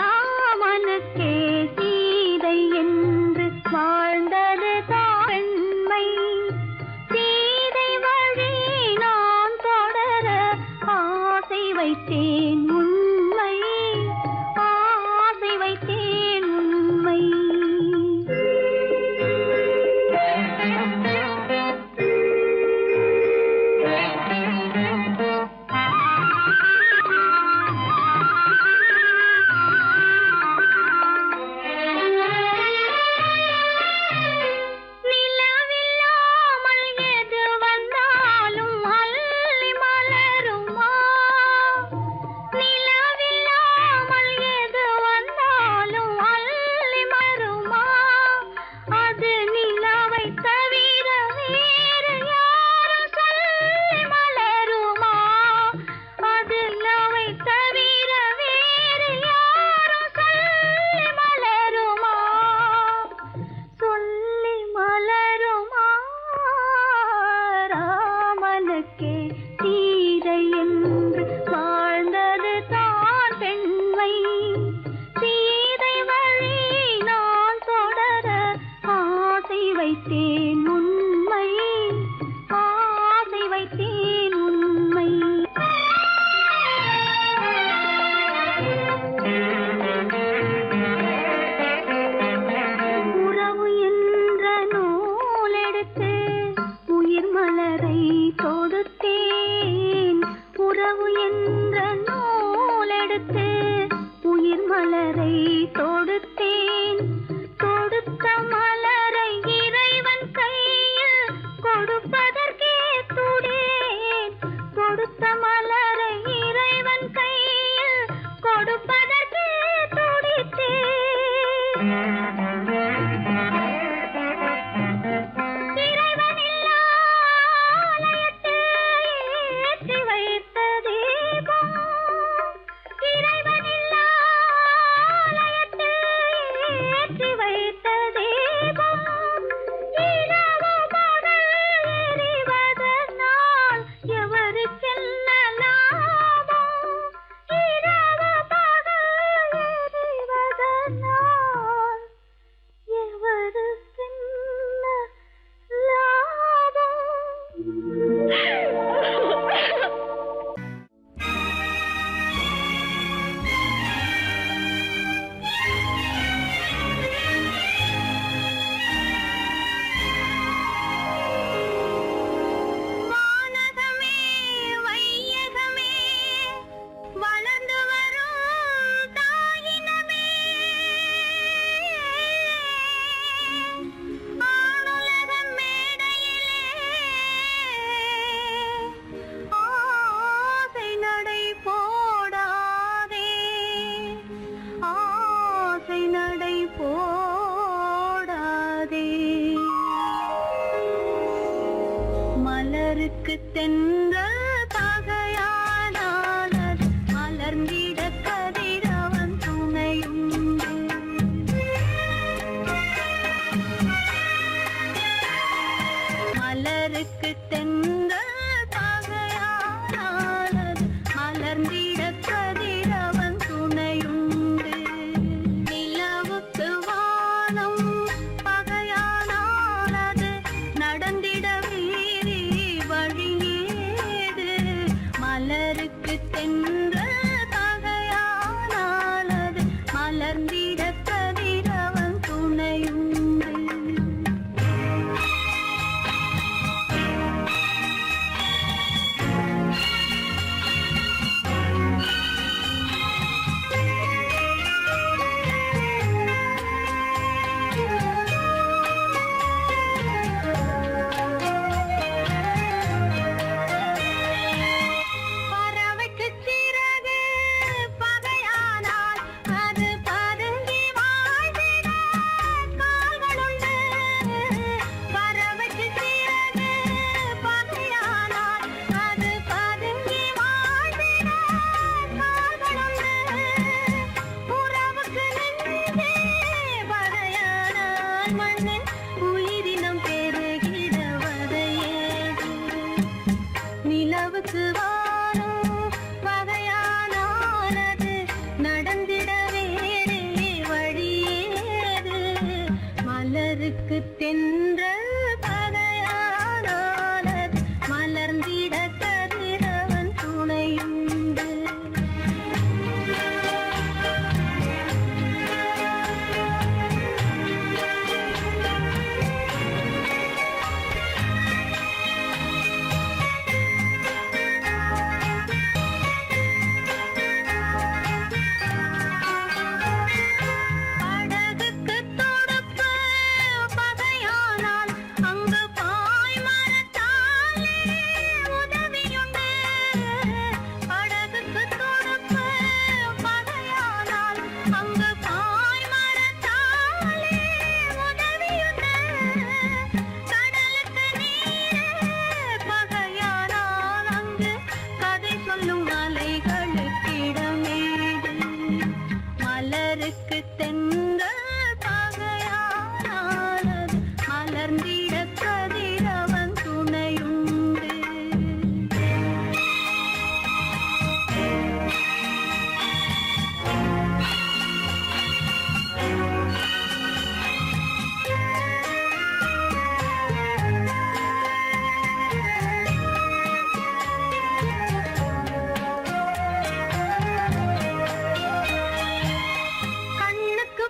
ராமனுக்கே தென்றல் பகையானால் அது மலர்ந்திட கதிரவன் துணையுண்டு. மலருக்கு தென்றல் பகையானால் அது மலர்ந்திட கதிரவன் துணையுண்டு. நிலவுக்கு வானம் பகையானால் அது நடந்திட வீதி வழியேது. மலருக்கு தென்றல் பகையானால் அது மலர்ந்திட கதிரவன் துணையுண்டு. நிலவுக்கு வானம் பகையானால் அது நடந்திட வேறே வழியேது. மலருக்கு தென்றல் பகையானால் அது மலர்ந்திட கதிரவன் துணையுண்டு. மலருக்கு தென்றல் பகையானால் அது மலர்ந்திட கதிரவன் துணையுண்டு. கண்ணுக்கு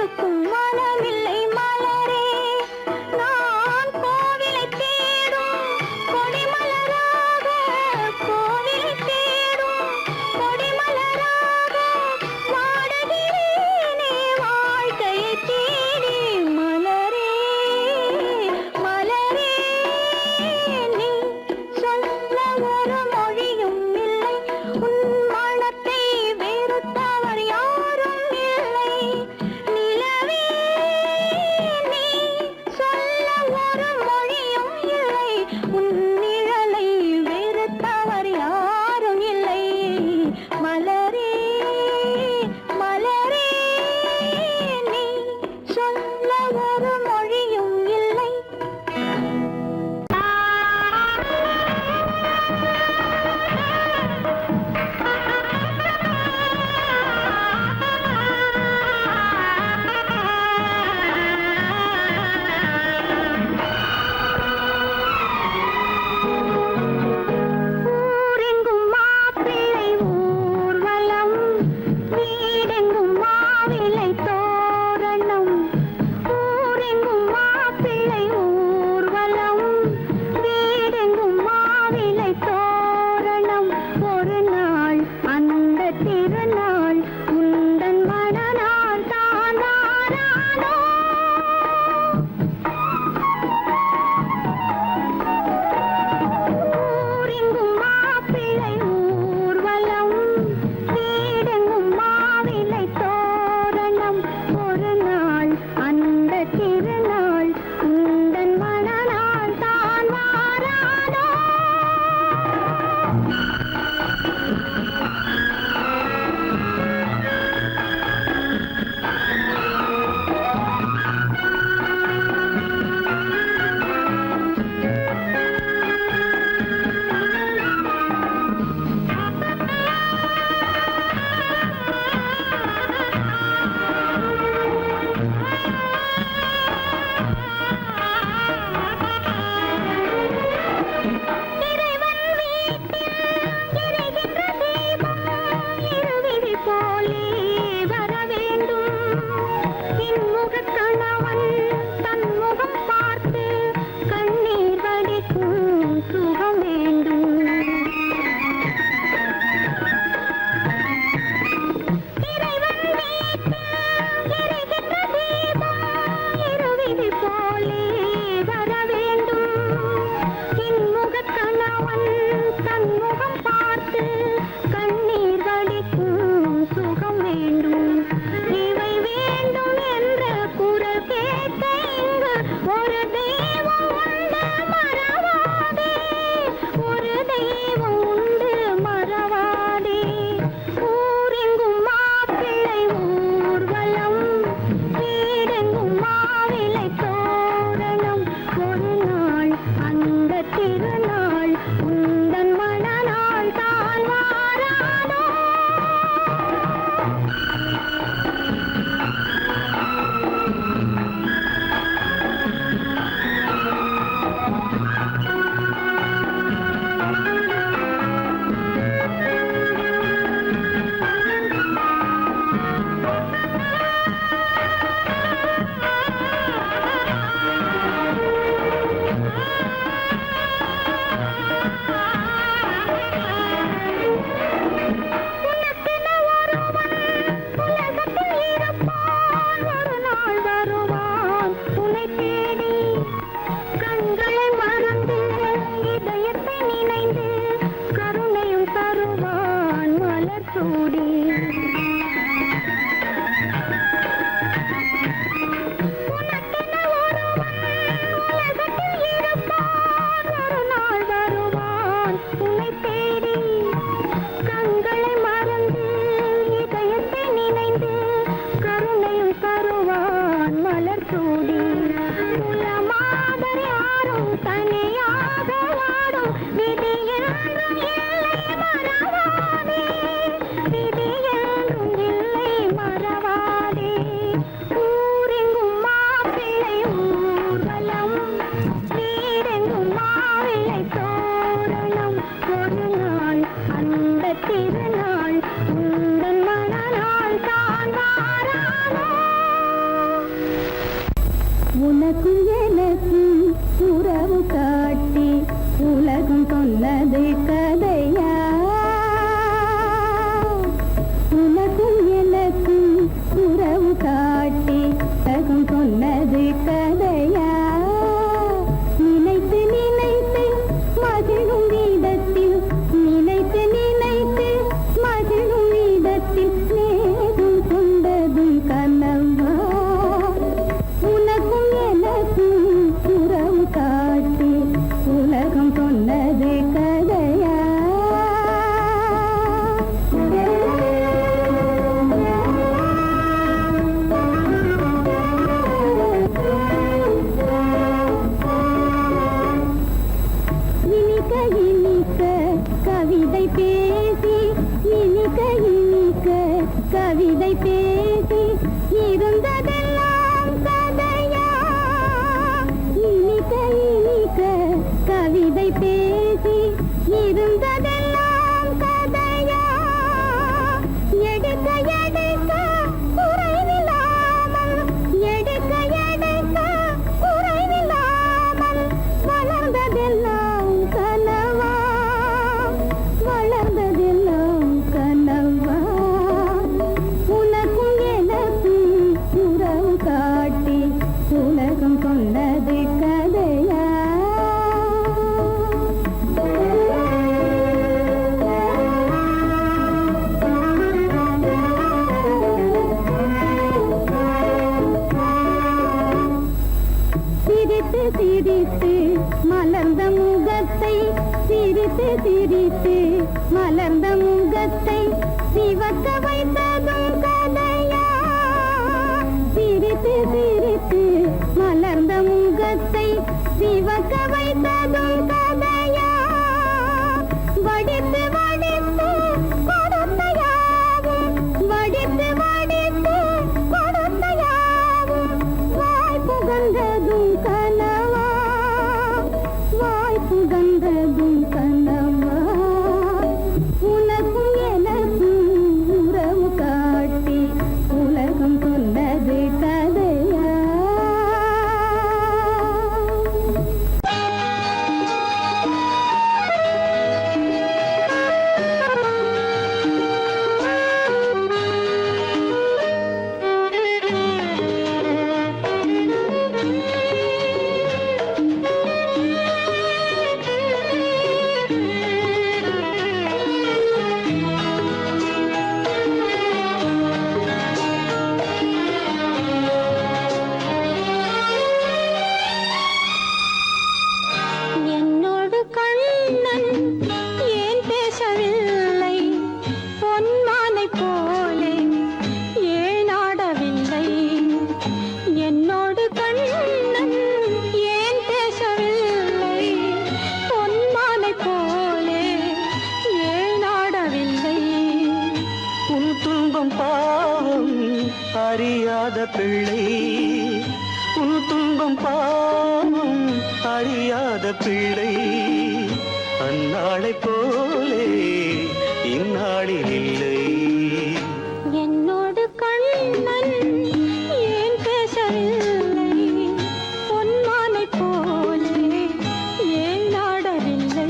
கொடுக்கும் மனமில்லை மலரே. நான் கோவிலை தேடும் கொடிமலராக, கோவிலை தேடும் கொடிமலராக வாடுகிறேனே வாழ்க்கையை தேடி. மலரே மலரே, நீ சொல்ல ஒரு மொழியும் இல்லை, உன் மனத்தை வெறுத்தவர் யாரும் இல்லை. நிலவே, நீ சொல்ல ஒரு மொழியும் இல்லை, உன் நிழலை வெறுத்தவர் யாரும் இல்லை. மலரே மலரே, நீ சொல்ல ஒரு மொழியும் இல்லை. ஊரெங்கும் மாப்பிள்ளை ஊர்வலம், வீடெங்கும் மாவிலை தோரணம். ஊரெங்கும் மாப்பிள்ளை ஊர்வலம், வீடெங்கும் மாவிலை தோரணம். ஒரு நாள் அந்த திருநாள் உந்தன் மனநாள் தான் வாராதோ. ஊரெங்கும் மாப்பிள்ளை ஊர்வலம், வீடெங்கும் மாவிலை தோரணம். ஒரு நாள் அந்த திருநாள் உந்தன் மனநாள் தான் வாராதோ. இறைவன் வீட்டில் எரிகின்ற தீபம் இருவிழி போலே வர வேண்டும். இன்முகக் கணவன் தன் முகம் பார்த்து கண்ணீர் வடிக்கும் சுகம் வேண்டும். இறைவன் வீட்டில் எரிகின்ற தீபம் இருவிழி போலே வர வேண்டும். இன்முகக் கணவன் தன் முகம் பார்த்து கண்ணீர் வடிக்கும் சுகம் வேண்டும். இவை வேண்டும் என்ற குரல் சொன்னது கதையா? நினைத்து நினைத்து மகிழும் வீதத்தில், நினைத்து நினைத்து மகிழும் வீதத்தில் நேரும் கொண்டதும் கனவா? உனக்கும் எனக்கும் உறவு காட்டி உலகம் சொன்னது கதையா? கவிதை பேசி, இனிக்க இனிக்க கவிதை பேசி இருந்ததெல்லாம் கதையா? இனிக்க இனிக்க கவிதை பேசி இருந்ததெல்லாம் கதையா? எடுக்க எடுக்க குறைவில்லாமல், எடுக்க எடுக்க குறைவில்லாமல் வளர்ந்ததெல்லாம் கனவா? வளர்ந்ததெல்லாம் கனவா? உனக்கும் எனக்கும் உறவு காட்டி உலகம் சொன்னது கதையா? சிரித்து சிரித்து மலர்ந்த முகத்தை, சிரித்து சிரித்து மலர்ந்த முகத்தை சிவக்க வைத்ததும் கதையா? சிரித்து சிரித்து மலர்ந்த முகத்தை சிவக்க வைத்ததும் கதையா? வடித்து வடித்து கொடுத்த யாவும், வடித்து வடித்து கொடுத்த யாவும் வாய் புகழ்ந்ததும் கனவா? வாய் புகழ்ந்ததும் கனவா? உனக்கும் எனக்கும் உறவு காட்டி உலகம் சொன்னது கதையா? என்னோடு கண்ணன் ஏன் பேசவில்லை? பொன்மானை போலே ஏன் ஆடவில்லை? என்னோடு கண்ணன் ஏன் பேசவில்லை? பொன்மானை போலே ஏன் ஆடவில்லை? உன் துன்பம் பாவம் அறியாத பிள்ளை, உன் துன்பம் பாவம் அறியாத பிள்ளை. அந்நாளை போலே இந்நாளில் இல்லை. என்னோடு கண்ணன் ஏன் பேசவில்லை? பொன்மானை போலே ஏன் ஆடவில்லை?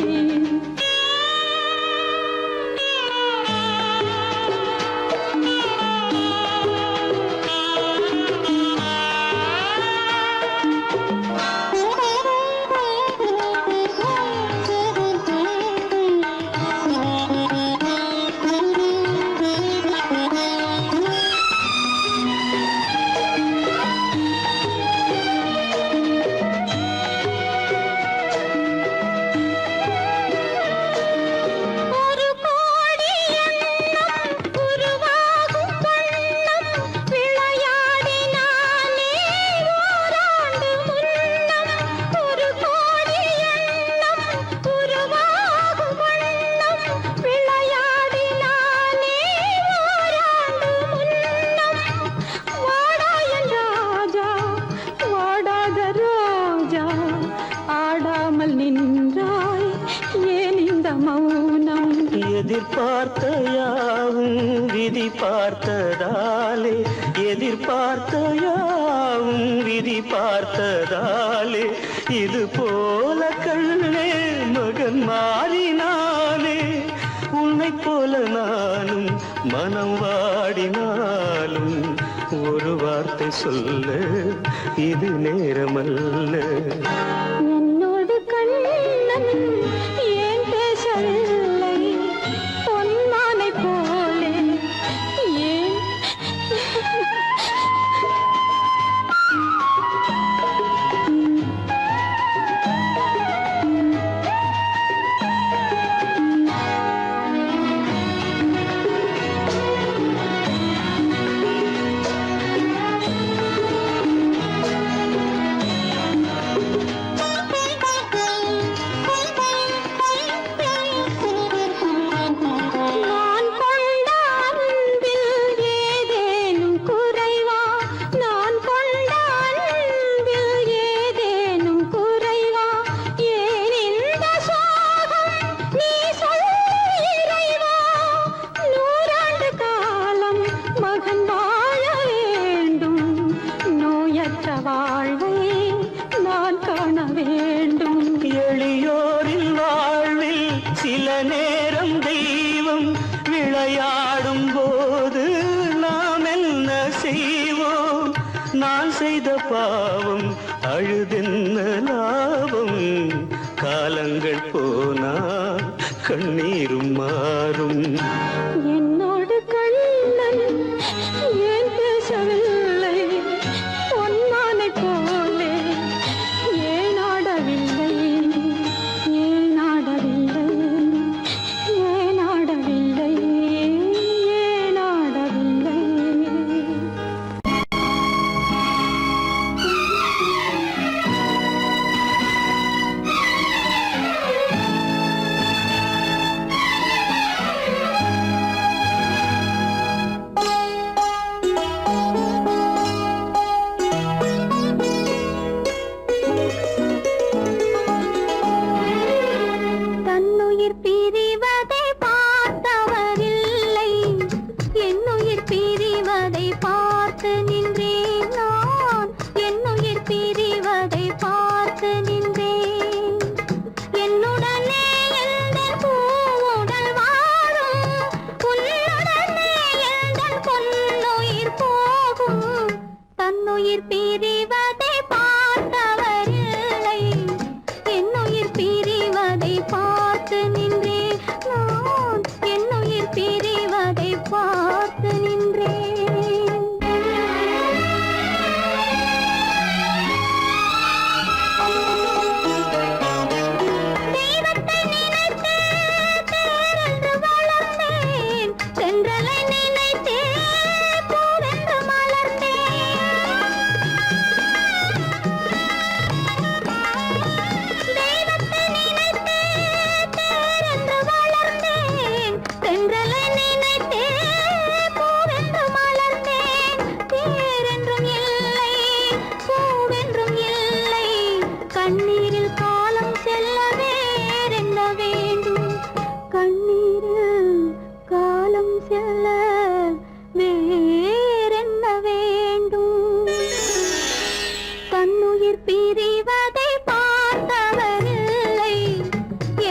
ஒரு கோடி எண்ணம் உருவாகும் வண்ணம் விளையாடினானே ஓராண்டு முன்னம். ஒரு கோடி எண்ணம் உருவாகும் வண்ணம் விளையாடினானே ஓராண்டு முன்னம். வாடா என் ராஜா, வாடாத ரோஜா, ஆடாமல் நின்றாய் ஏன் இந்த மௌனம்? எதிர்பார்த்த யாவும் விதி பார்த்ததாலே, எதிர்பார்த்த யாவும் விதி பார்த்ததாலே, இது போல கண்ணே மகன் மாறினானே. உன்னைப் போல நானும் மனம் வாடினாலும் ஒரு வார்த்தை சொல்ல இது நேரமல்ல. என்னோடு கண்ணன் ஏன் பேசவில்லை பொன்மானை போலே ஏன் நான் கொண்ட அன்பில் ஏதேனும் குறைவா நான் கொண்ட அன்பில் ஏதேனும் குறைவா ஏன் இந்த சோகம் நீ சொல் இறைவா நூறாண்டு காலம் மகன் வாழ வேண்டும் நோயற்ற வாழ்வை நான் காண வேண்டும் எளியோரின் வாழ்வில் சில நேரம் தெய்வம் விளையாடும் போது நாம் என்ன செய்வோம்? நான் செய்த பாவம் அழுதென்ன லாபம்? காலங்கள் போனால் கண்ணீரும் மாறும். என்னோடு கண்ணன் ஏன் பேசவில்லை பொன்மானை போலே ஏன் ஆடவில்லை ஏன் ஆடவில்லை ஏன் ஆடவில்லை ஏன் ஆடவில்லை. தன்னுயிர் பிரிவதை பார்த்தவரில்லை என்னுயிர் பிரிவதை பார்த்து நின்றேன் நான் என்னுயிர் பிரிவதை பார்த்து நின்றேன். என்னுடனே எந்தன் பூவுடல் வாழும் உன்னுடனே எந்தன் பொன்னுயிர் போகும். தன்னுயிர் பிரிவதை பார்த்தவரில்லை என்னுயிர் பிரிவதை பார்த்து நின்றேன் நான் என்னுயிர் பிரிவதை பார்த்து நின்றேன். தெய்வத்தை நினைத்தே தேரென்று வளர்ந்தேன் தென்றலை நினைத்தே பூவென்று மலர்ந்தேன். தெய்வத்தை நினைத்தே தேரென்று வளர்ந்தேன் தென்றலை நினைத்தே பூவென்று மலர்ந்தேன். தேரென்றும் இல்லை பூவென்றும் இல்லை கண்ணீரில் காலம் செல்ல வேறென்ன வேண்டும் கண்ணீரில் காலம் செல்ல வேறென்ன வேண்டும். தன்னுயிர் பிரிவதை பார்த்தவரில்லை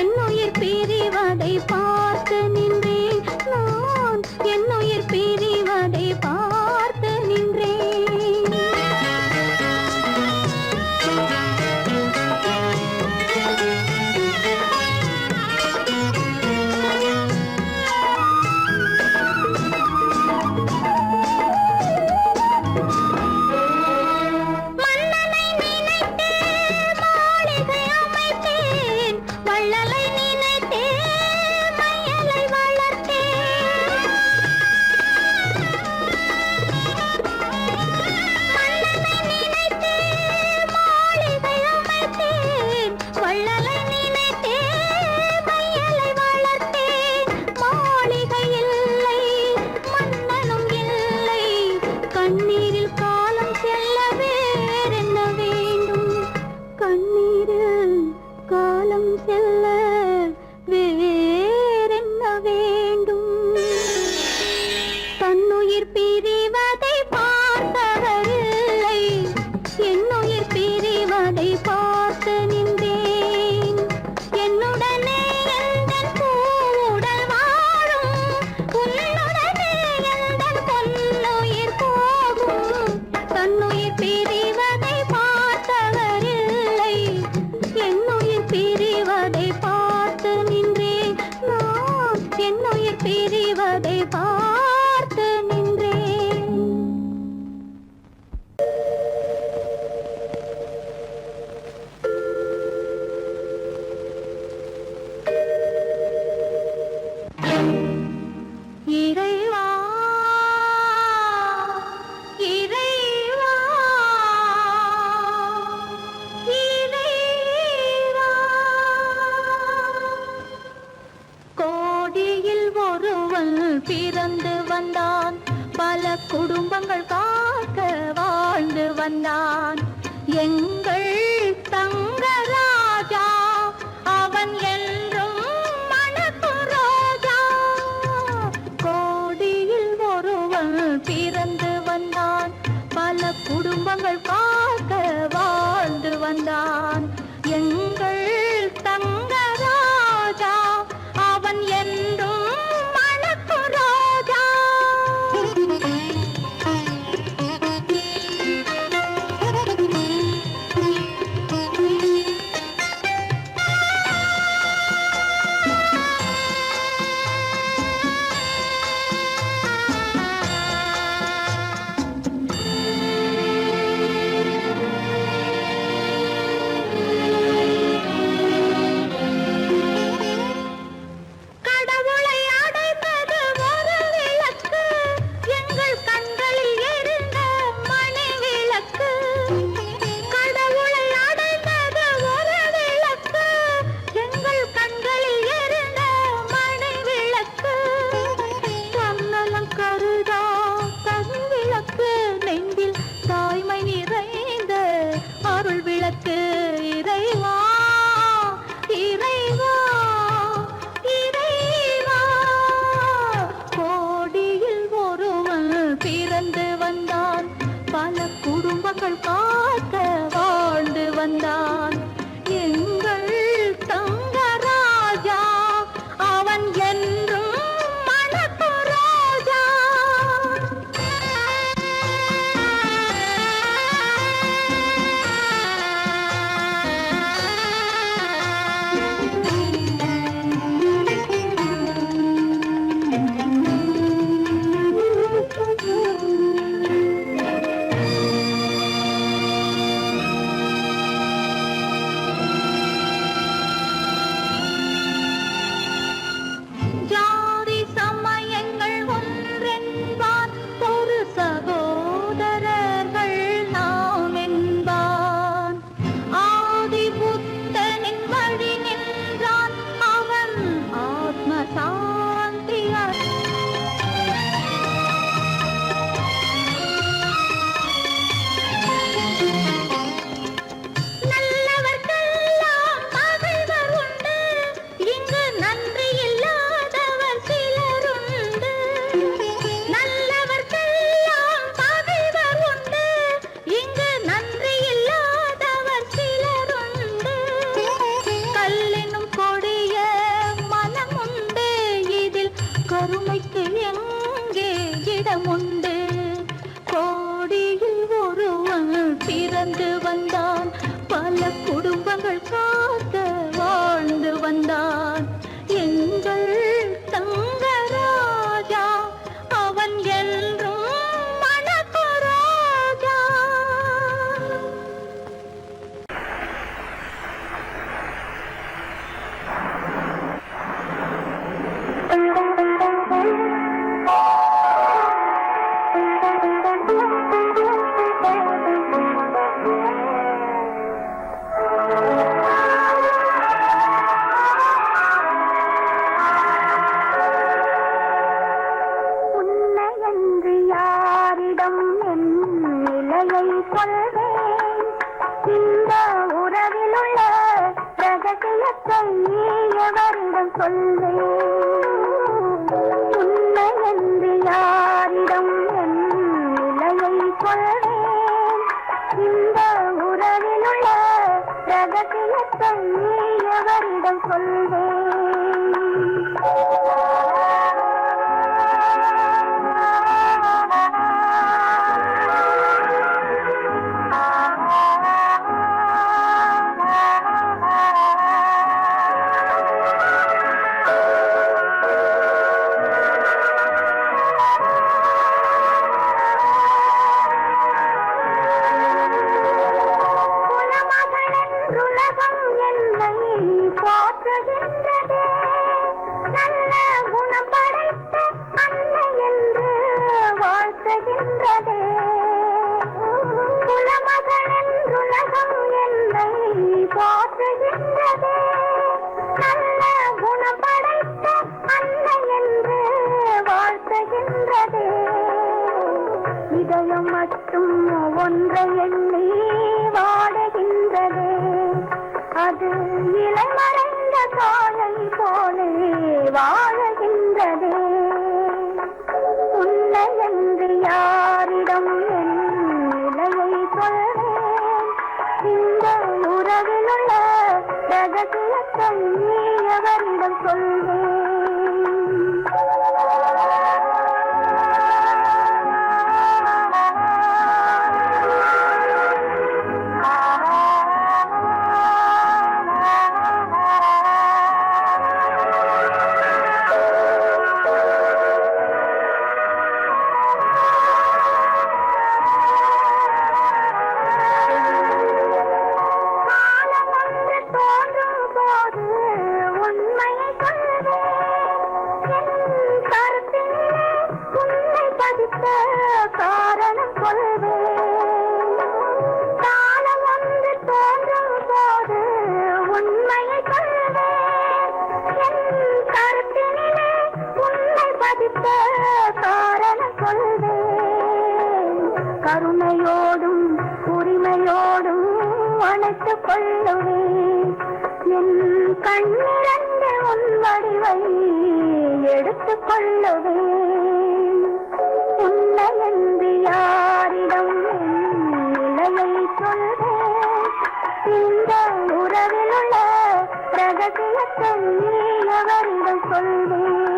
என்னுயிர் பிரிவதை பார்த்து நின்றேன் நான் என்னுயிர் பிரிவதை பார்த்து நின்றேன். மன்னனை நினைத்தே வந்தான். பல குடும்பங்கள் காக்க வாழ்ந்து வந்தான். எங்கள் தங்கராஜா அவன் என்றும் மணக்கு ரோஜா. கோடியில் ஒருவன் பிறந்து வந்தான். பல குடும்பங்கள் காக்க வாழ்ந்து வந்தான். எங்கள் தங்கராஜா அவன் என்றும் மணக்கு ரோஜா. கடவுளை அடைந்தது ஒரு விளக்கு, எங்கள் கண்களில் எரிந்த மணி விளக்கு. கடவுளை அடைந்தது ஒரு விளக்கு, எங்கள் கண்களில் எரிந்த மணி விளக்கு. தன்னலம் கருதா தனி விளக்கு, நெஞ்சில் தாய்மை நிறைந்த அருள் விளக்கு. இறைவா இறைவா இறைவா. கோடியில் ஒருவன் பிறந்து வந்தான். பல குடும்பங்கள் காக்க வாழ்ந்து வந்தான். எங்கள் தங்கராஜா அவன் என்றும் மணக்கு ரோஜா. ஜாதி சமயங்கள் ஒன்றென்பான், ஒரு சகோதரர்கள் நாம் என்பான். ஆதி புத்தனின் வழி நின்றான், அவன் ஆத்ம சாந்தி நல்லவர்க்கெல்லாம் பகைவர் உண்டு, இங்கு நன்றி இல்லாதவர் சிலருண்டு. நல்லவர்க்கெல்லாம் பகைவர் உண்டு, இங்கு நன்றி இல்லாதவர் சிலருண்டு. கல்லினும் கொடிய மனமுண்டு, இதில் கருணைக்கு எங்கே இடமுண்டு. கோடியில் ஒருவன் பிறந்து வந்தான். பல குடும்பங்கள் காக்க வாழ்ந்து வந்தான். எங்கள் தங்கராஜா அவன் என்றும் மணக்கு ரோஜா. உன்னையன்று யாரிடம் என் நிலையை சொல்வேன்? இந்த உறவிலுள்ள ரகசியத்தை எவரிடம் சொல்வேன்? உன்னையன்று யாரிடம் என் நிலையை சொல்வேன்? இந்த உறவிலுள்ள ரகசியத்தை எவரிடம் சொல்வேன்? குலமகளென்றுலகம் என்னை போற்றுகின்றன. மட்டும் ஒன்றை எண்ணி வாடுகின்றதே, அது இலை மறைந்த காயை போலே வாழுகின்றதே. உன்னை என்று யாரிடம் என் நிலையை சொல்வேன், இந்த உறவில் உள்ள ரகசியத்தை எவரிடம் சொல்வேன்? காரணம் சொல்வேன். காலம் ஒன்று தோன்றும் போது உண்மையை சொல்வேன். என் கருத்தினிலே உன்னை பதித்த காரணம் சொல்வேன். கருணையோடும் உரிமையோடும் அணைத்துக் கொள்ளுவேன். என் கண்ணிரண்டு உன் வடிவை எடுத்துக் கொள்ளுவேன். உன்னை என்று யாரிடம் நிலையை சொல்வேன், இந்த உறவில் உள்ள ரகசியத்தை எவரிடம் சொல்வேன்?